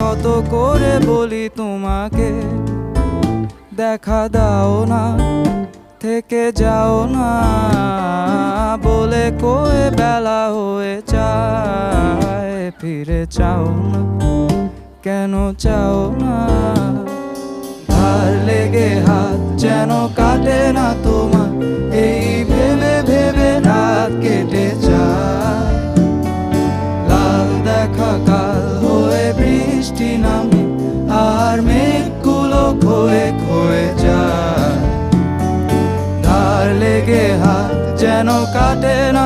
কত করে বলি তোমাকে দেখা দাও না, থেকে যাও না, বলে কয়ে বেলা হয়ে যায়। ফিরে চাও না, কেন চাও না? ধার লেগে হাত যেন কাটে না তোমার, এই ভেবে ভেবে রাত কেটে যায়। লাল দেখা কাল হয়ে বৃষ্টি নামে, আর মেঘগুলো ক্ষয়ে ক্ষয়ে যায়। ধার লেগে হাত যেন কাটে না